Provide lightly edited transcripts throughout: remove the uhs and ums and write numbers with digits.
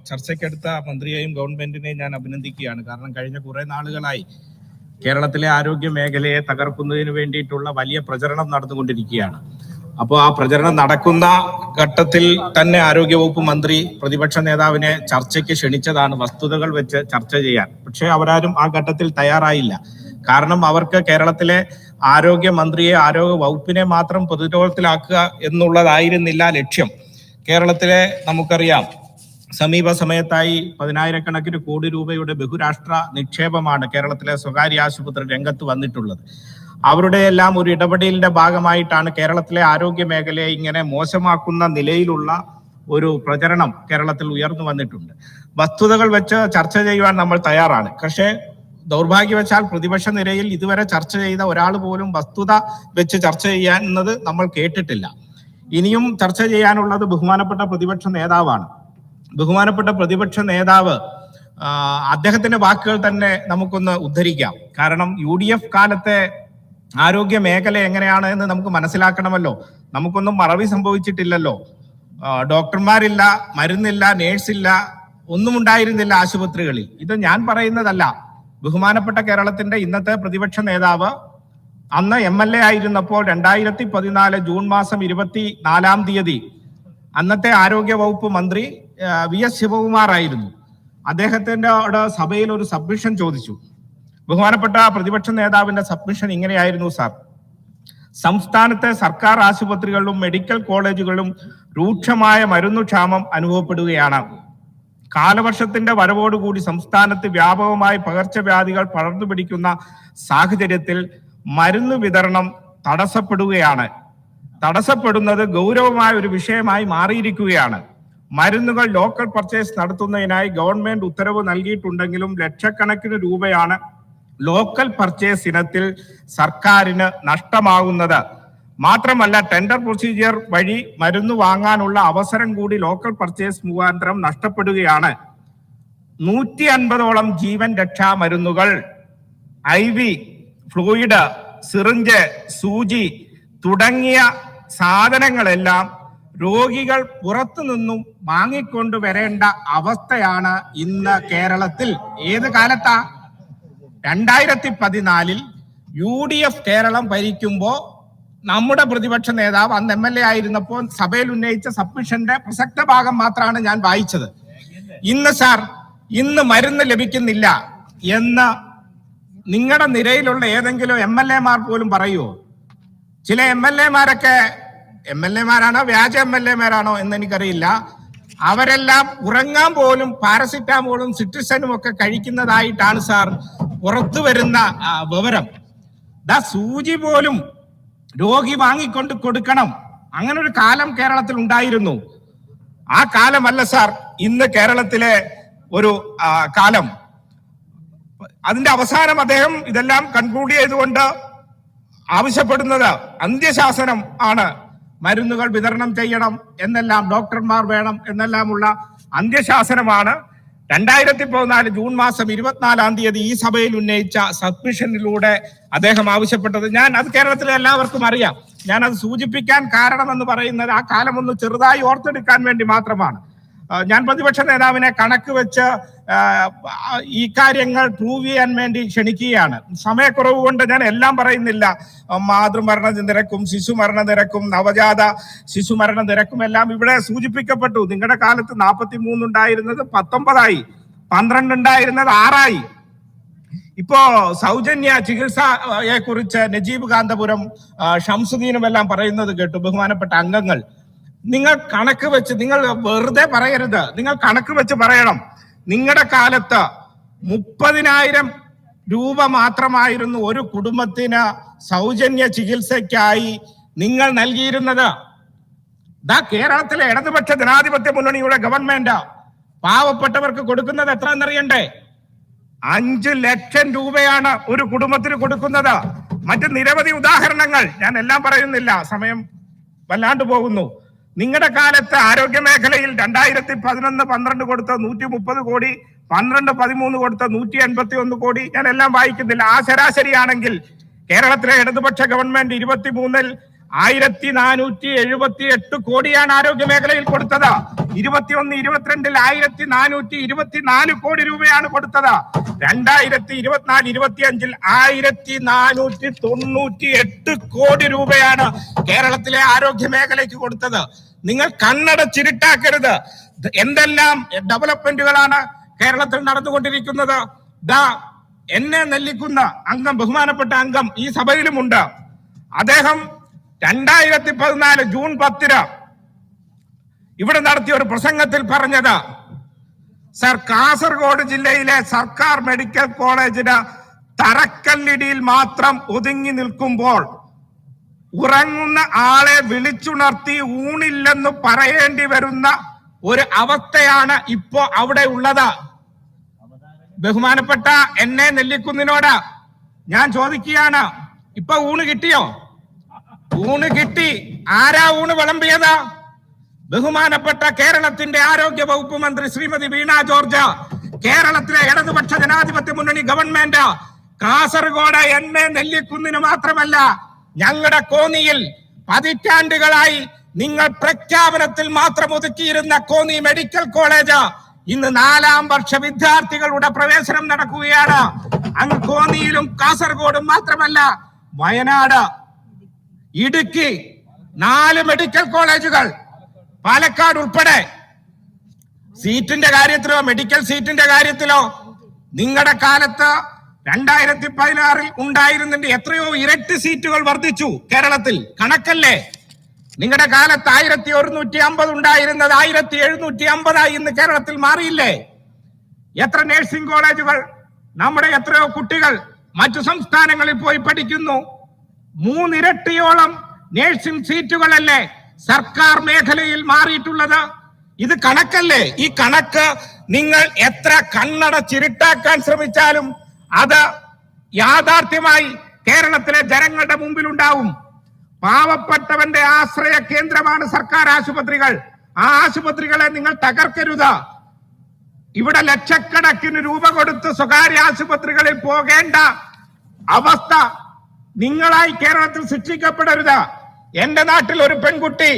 ചർച്ചയ്ക്കെടുത്ത മന്ത്രിയെയും ഗവൺമെന്റിനെയും ഞാൻ അഭിനന്ദിക്കുകയാണ്. കാരണം കഴിഞ്ഞ കുറെ നാളുകളായി കേരളത്തിലെ ആരോഗ്യ മേഖലയെ തകർക്കുന്നതിന് വേണ്ടിയിട്ടുള്ള വലിയ പ്രചരണം നടന്നുകൊണ്ടിരിക്കുകയാണ്. അപ്പോൾ ആ പ്രചരണം നടക്കുന്ന ഘട്ടത്തിൽ തന്നെ ആരോഗ്യവകുപ്പ് മന്ത്രി പ്രതിപക്ഷ നേതാവിനെ ചർച്ചയ്ക്ക് ക്ഷണിച്ചതാണ്, വസ്തുതകൾ വെച്ച് ചർച്ച ചെയ്യാൻ. പക്ഷെ അവരാരും ആ ഘട്ടത്തിൽ തയ്യാറായില്ല. കാരണം അവർക്ക് കേരളത്തിലെ ആരോഗ്യ മന്ത്രിയെ, ആരോഗ്യ വകുപ്പിനെ മാത്രം പ്രതിരോധത്തിലാക്കുക എന്നുള്ളതായിരുന്നില്ല ലക്ഷ്യം. കേരളത്തിലെ നമുക്കറിയാം, സമീപ സമയത്തായി 10,000 കോടി രൂപയുടെ ബഹുരാഷ്ട്ര നിക്ഷേപമാണ് കേരളത്തിലെ സ്വകാര്യ ആശുപത്രി രംഗത്ത് വന്നിട്ടുള്ളത്. അവരുടെ എല്ലാം ഒരു ഇടപെടലിന്റെ ഭാഗമായിട്ടാണ് കേരളത്തിലെ ആരോഗ്യ മേഖലയെ ഇങ്ങനെ മോശമാക്കുന്ന നിലയിലുള്ള ഒരു പ്രചരണം കേരളത്തിൽ ഉയർന്നു വന്നിട്ടുണ്ട്. വസ്തുതകൾ വെച്ച് ചർച്ച ചെയ്യുവാൻ നമ്മൾ തയ്യാറാണ്. പക്ഷേ ദൗർഭാഗ്യവശാൽ പ്രതിപക്ഷ നിരയിൽ ഇതുവരെ ചർച്ച ചെയ്ത ഒരാൾ പോലും വസ്തുത വെച്ച് ചർച്ച ചെയ്യാൻ നമ്മൾ കേട്ടിട്ടില്ല. ഇനിയും ചർച്ച ചെയ്യാനുള്ളത് ബഹുമാനപ്പെട്ട പ്രതിപക്ഷ നേതാവാണ്. ബഹുമാനപ്പെട്ട പ്രതിപക്ഷ നേതാവ് അദ്ദേഹത്തിന്റെ വാക്കുകൾ തന്നെ നമുക്കൊന്ന് ഉദ്ധരിക്കാം. കാരണം UDF കാലത്തെ ആരോഗ്യ മേഖല എങ്ങനെയാണ് എന്ന് നമുക്ക് മനസ്സിലാക്കണമല്ലോ. നമുക്കൊന്നും മറവി സംഭവിച്ചിട്ടില്ലല്ലോ. ഡോക്ടർമാരില്ല, മരുന്നില്ല, നേഴ്സില്ല, ഒന്നും ഉണ്ടായിരുന്നില്ല ആശുപത്രികളിൽ. ഇത് ഞാൻ പറയുന്നതല്ല. ബഹുമാനപ്പെട്ട കേരളത്തിന്റെ ഇന്നത്തെ പ്രതിപക്ഷ നേതാവ് അന്ന് MLA ആയിരുന്നപ്പോൾ 2014 ജൂൺ മാസം 24 അന്നത്തെ ആരോഗ്യ വകുപ്പ് മന്ത്രി VS ശിവകുമാർ ആയിരുന്നു. അദ്ദേഹത്തിന്റെ സഭയിൽ ഒരു സബ്മിഷൻ ചോദിച്ചു. ബഹുമാനപ്പെട്ട പ്രതിപക്ഷ നേതാവിന്റെ സബ്മിഷൻ ഇങ്ങനെയായിരുന്നു: സാർ, സംസ്ഥാനത്തെ സർക്കാർ ആശുപത്രികളിലും മെഡിക്കൽ കോളേജുകളിലും രൂക്ഷമായ മരുന്നുക്ഷാമം അനുഭവപ്പെടുകയാണ്. കാലവർഷത്തിന്റെ വരവോടുകൂടി സംസ്ഥാനത്ത് വ്യാപകമായി പകർച്ചവ്യാധികൾ പടർന്നു പിടിക്കുന്ന സാഹചര്യത്തിൽ മരുന്ന് വിതരണം തടസ്സപ്പെടുന്നത് ഗൗരവമായ ഒരു വിഷയമായി മാറിയിരിക്കുകയാണ്. മരുന്നുകൾ ലോക്കൽ പർച്ചേസ് നടത്തുന്നതിനായി ഗവൺമെന്റ് ഉത്തരവ് നൽകിയിട്ടുണ്ടെങ്കിലും ലക്ഷക്കണക്കിന് രൂപയാണ് ലോക്കൽ പർച്ചേസ് ഇനത്തിൽ സർക്കാരിന് നഷ്ടമാകുന്നത്. മാത്രമല്ല, ടെൻഡർ പ്രൊസീജിയർ വഴി മരുന്ന് വാങ്ങാനുള്ള അവസരം കൂടി ലോക്കൽ പർച്ചേസ് മുഖാന്തരം നഷ്ടപ്പെടുകയാണ്. 150ഓളം ജീവൻ രക്ഷാ മരുന്നുകൾ, IV ഫ്ലൂയിഡ്, സിറിഞ്ച്, സൂചി തുടങ്ങിയ സാധനങ്ങളെല്ലാം രോഗികൾ പുറത്തു നിന്നും വാങ്ങിക്കൊണ്ടു വരേണ്ട അവസ്ഥയാണ് ഇന്ന് കേരളത്തിൽ. ഏത് കാലത്താ? 2014 UDF കേരളം ഭരിക്കുമ്പോൾ നമ്മുടെ പ്രതിപക്ഷ നേതാവ് അന്ന് MLA ആയിരുന്നപ്പോൾ സഭയിൽ ഉന്നയിച്ച സബ്മിഷന്റെ പ്രസക്ത ഭാഗം മാത്രമാണ് ഞാൻ വായിച്ചത്. ഇന്ന് മരുന്ന് ലഭിക്കുന്നില്ല എന്ന് നിങ്ങളുടെ നിരയിലുള്ള ഏതെങ്കിലും MLA-മാർ പോലും പറയുമോ? ചില MLA-മാരൊക്കെ MLA-മാരാണോ വ്യാജ MLA-മാരാണോ എന്ന് എനിക്കറിയില്ല. അവരെല്ലാം ഉറങ്ങാൻ പോലും പാരസിറ്റാമോളും സിട്രിസനും ഒക്കെ കഴിക്കുന്നതായിട്ടാണ് സാർ പുറത്തു വരുന്ന വിവരം. സൂചി പോലും രോഗി വാങ്ങിക്കൊണ്ട് കൊടുക്കണം. അങ്ങനെ ഒരു കാലം കേരളത്തിൽ ഉണ്ടായിരുന്നു. ആ കാലമല്ല സാർ ഇന്ന് കേരളത്തിലെ ഒരു കാലം. അതിന്റെ അവസാനം അദ്ദേഹം ഇതെല്ലാം കൺക്ലൂഡ് ചെയ്തുകൊണ്ട് ആവശ്യപ്പെടുന്നത് അന്ത്യശാസനം ആണ്. മരുന്നുകൾ വിതരണം ചെയ്യണം എന്നെല്ലാം, ഡോക്ടർമാർ വേണം എന്നെല്ലാമുള്ള അന്ത്യശാസനമാണ് 2014 ജൂൺ മാസം 24 ഈ സഭയിൽ ഉന്നയിച്ച സബ്മിഷനിലൂടെ അദ്ദേഹം ആവശ്യപ്പെട്ടത്. അത് കേരളത്തിലെ എല്ലാവർക്കും അറിയാം. ഞാനത് സൂചിപ്പിക്കാൻ കാരണമെന്ന് പറയുന്നത് ആ കാലം ഒന്ന് ചെറുതായി ഓർത്തെടുക്കാൻ വേണ്ടി മാത്രമാണ്. ഞാൻ പ്രതിപക്ഷ നേതാവിനെ കണക്ക് വെച്ച് ഈ കാര്യങ്ങൾ പ്രൂവ് ചെയ്യാൻ വേണ്ടി ക്ഷണിക്കുകയാണ്. സമയക്കുറവ് കൊണ്ട് ഞാൻ എല്ലാം പറയുന്നില്ല. മാതൃമരണ നിരക്കും ശിശുമരണ നിരക്കും നവജാത ശിശുമരണ നിരക്കും എല്ലാം ഇവിടെ സൂചിപ്പിക്കപ്പെട്ടു. നിങ്ങളുടെ കാലത്ത് 43 ഉണ്ടായിരുന്നത് 19 12 ഉണ്ടായിരുന്നത് 6. ഇപ്പോ സൗജന്യ ചികിത്സയെ കുറിച്ച് നജീബ് കാന്തപുരം, ഷംസുദ്ദീനും എല്ലാം പറയുന്നത് കേട്ടു. ബഹുമാനപ്പെട്ട അംഗങ്ങൾ, നിങ്ങൾ കണക്ക് വെച്ച്, നിങ്ങൾ വെറുതെ പറയരുത്, നിങ്ങൾ കണക്ക് വെച്ച് പറയണം. നിങ്ങളുടെ കാലത്ത് 30,000 രൂപ മാത്രമായിരുന്നു ഒരു കുടുംബത്തിന് സൗജന്യ ചികിത്സയ്ക്കായി നിങ്ങൾ നൽകിയിരുന്നത്. കേരളത്തിലെ ഇടതുപക്ഷ ജനാധിപത്യ മുന്നണിയുടെ ഗവൺമെന്റ് പാവപ്പെട്ടവർക്ക് കൊടുക്കുന്നത് എത്രയെന്നറിയണ്ടേ? 5 ലക്ഷം രൂപയാണ് ഒരു കുടുംബത്തിന് കൊടുക്കുന്നത്. മറ്റ് നിരവധി ഉദാഹരണങ്ങൾ, ഞാൻ എല്ലാം പറയുന്നില്ല, സമയം വല്ലാണ്ട് പോകുന്നു. നിങ്ങളുടെ കാലത്ത് ആരോഗ്യ മേഖലയിൽ 2011-12 കൊടുത്ത 130 കോടി, 12-13 കൊടുത്ത 181 കോടി, ഞാൻ എല്ലാം വായിക്കുന്നില്ല. ആ ശരാശരിയാണെങ്കിൽ കേരളത്തിലെ ഇടതുപക്ഷ ഗവൺമെന്റ് 23 1478 കോടിയാണ് ആരോഗ്യ മേഖലയിൽ കൊടുത്തത്. 21-22 1424 കോടി രൂപയാണ് കൊടുത്തത്. 2024-25 1498 കോടി രൂപയാണ് കേരളത്തിലെ ആരോഗ്യ മേഖലയ്ക്ക് കൊടുത്തത്. നിങ്ങൾ കണ്ണടച്ചിരുട്ടാക്കരുത്. എന്തെല്ലാം ഡെവലപ്മെന്റുകളാണ് കേരളത്തിൽ നടന്നുകൊണ്ടിരിക്കുന്നത്. എന്നെ നെല്ലിക്കുന്ന അംഗം, ബഹുമാനപ്പെട്ട അംഗം ഈ സഭയിലുമുണ്ട്. അദ്ദേഹം 2014 ജൂൺ 10 ഇവിടെ നടത്തിയ ഒരു പ്രസംഗത്തിൽ പറഞ്ഞത്, സർ, കാസർഗോഡ് ജില്ലയിലെ സർക്കാർ മെഡിക്കൽ കോളേജിന് തറക്കല്ലിടിയിൽ മാത്രം ഒതുങ്ങി നിൽക്കുമ്പോൾ ഉറങ്ങുന്ന ആളെ വിളിച്ചുണർത്തി ഊണില്ലെന്ന് പറയേണ്ടി വരുന്ന ഒരു അവസ്ഥയാണ് ഇപ്പോ അവിടെ ഉള്ളത്. ബഹുമാനപ്പെട്ട എന്നെ നെല്ലിക്കുന്നിനോട് ഞാൻ ചോദിക്കുകയാണ്, ഇപ്പൊ ഊണ് കിട്ടിയോ? ഊണ് കിട്ടി. ആരാ ഊണ് വിളമ്പിയത്? ബഹുമാനപ്പെട്ട കേരളത്തിന്റെ ആരോഗ്യ വകുപ്പ് മന്ത്രി ശ്രീമതി വീണ ജോർജ്, കേരളത്തിലെ ഇടതുപക്ഷ ജനാധിപത്യ മുന്നണി ഗവൺമെന്റ്. കാസർഗോഡ് എന്നെ നെല്ലിക്കുന്നിന് മാത്രമല്ല, ഞങ്ങളുടെ കോന്നിയിൽ പതിറ്റാണ്ടുകളായി നിങ്ങൾ പ്രഖ്യാപനത്തിൽ മാത്രം ഒതുക്കിയിരുന്ന കോന്നി മെഡിക്കൽ കോളേജ് ഇന്ന് 4ാം വർഷ വിദ്യാർത്ഥികളുടെ പ്രവേശനം നടക്കുകയാണ്. അങ്ങ് കോന്നിയിലും കാസർഗോഡും മാത്രമല്ല, വയനാട്, ഇടുക്കി 4 മെഡിക്കൽ കോളേജുകൾ, പാലക്കാട് ഉൾപ്പെടെ. സീറ്റിന്റെ കാര്യത്തിലോ മെഡിക്കൽ സീറ്റിന്റെ കാര്യത്തിലോ നിങ്ങളുടെ കാലത്ത് 2016 ഉണ്ടായിരുന്നിട്ട് എത്രയോ ഇരട്ടി സീറ്റുകൾ വർദ്ധിച്ചു കേരളത്തിൽ. കണക്കല്ലേ? നിങ്ങളുടെ കാലത്ത് 1150 ഉണ്ടായിരുന്നത് 1750 ഇന്ന് കേരളത്തിൽ മാറിയില്ലേ? എത്ര നഴ്സിംഗ് കോളേജുകൾ, നമ്മുടെ എത്രയോ കുട്ടികൾ മറ്റു സംസ്ഥാനങ്ങളിൽ പോയി പഠിക്കുന്നു. 3 ഇരട്ടിയോളം നഴ്സിംഗ് സീറ്റുകളല്ലേ സർക്കാർ മേഖലയിൽ മാറിയിട്ടുള്ളത്? ഇത് കണക്കല്ലേ? ഈ കണക്ക് നിങ്ങൾ എത്ര കണ്ണടച്ചിരുട്ടാക്കാൻ ശ്രമിച്ചാലും അത് യാഥാർത്ഥ്യമായി കേരളത്തിലെ ജനങ്ങളുടെ മുമ്പിൽ ഉണ്ടാവും. പാവപ്പെട്ടവന്റെ ആശ്രയ കേന്ദ്രമാണ് സർക്കാർ ആശുപത്രികൾ. ആ ആശുപത്രികളെ നിങ്ങൾ തകർക്കരുത്. ഇവിടെ ലക്ഷക്കണക്കിന് രൂപ കൊടുത്ത് സ്വകാര്യ ആശുപത്രികളിൽ പോകേണ്ട അവസ്ഥ നിങ്ങളായി കേരളത്തിൽ സൃഷ്ടിക്കപ്പെടരുത്. എന്റെ നാട്ടിൽ ഒരു പെൺകുട്ടി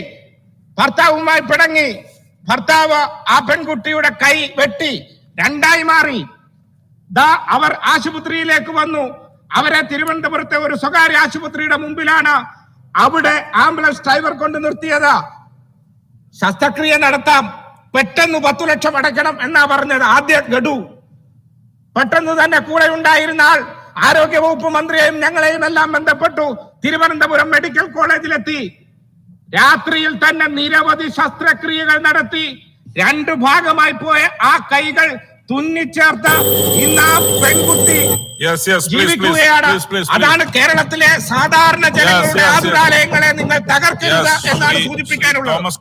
ഭർത്താവുമായി പിണങ്ങി, ഭർത്താവ് ആ പെൺകുട്ടിയുടെ കൈ വെട്ടി 2ആയി മാറി. അവർ ആശുപത്രിയിലേക്ക് വന്നു. അവരെ തിരുവനന്തപുരത്തെ ഒരു സ്വകാര്യ ആശുപത്രിയുടെ മുമ്പിലാണ് അവിടെ ആംബുലൻസ് ഡ്രൈവർ കൊണ്ട് നിർത്തിയത്. ശസ്ത്രക്രിയ നടത്താം, പെട്ടെന്ന് 10 ലക്ഷം അടയ്ക്കണം എന്നാ പറഞ്ഞത്. ആദ്യ ഗഡു. പെട്ടെന്ന് തന്നെ കൂടെ ഉണ്ടായിരുന്ന ആൾ ആരോഗ്യ വകുപ്പ് മന്ത്രിയെയും ഞങ്ങളെയും എല്ലാം ബന്ധപ്പെട്ടു. തിരുവനന്തപുരം മെഡിക്കൽ കോളേജിലെത്തി. രാത്രിയിൽ തന്നെ നിരവധി ശസ്ത്രക്രിയകൾ നടത്തി 2 ഭാഗമായി പോയ ആ കൈകൾ തുന്നിച്ചേർത്ത് ഇന്ന് ആ പെൺകുട്ടി ജീവിക്കുകയാണ്. അതാണ് കേരളത്തിലെ സാധാരണ ജനങ്ങളുടെ ആതുരാലയങ്ങളെ നിങ്ങൾ തകർക്കരുത് എന്നാണ് സൂചിപ്പിക്കാനുള്ളത്.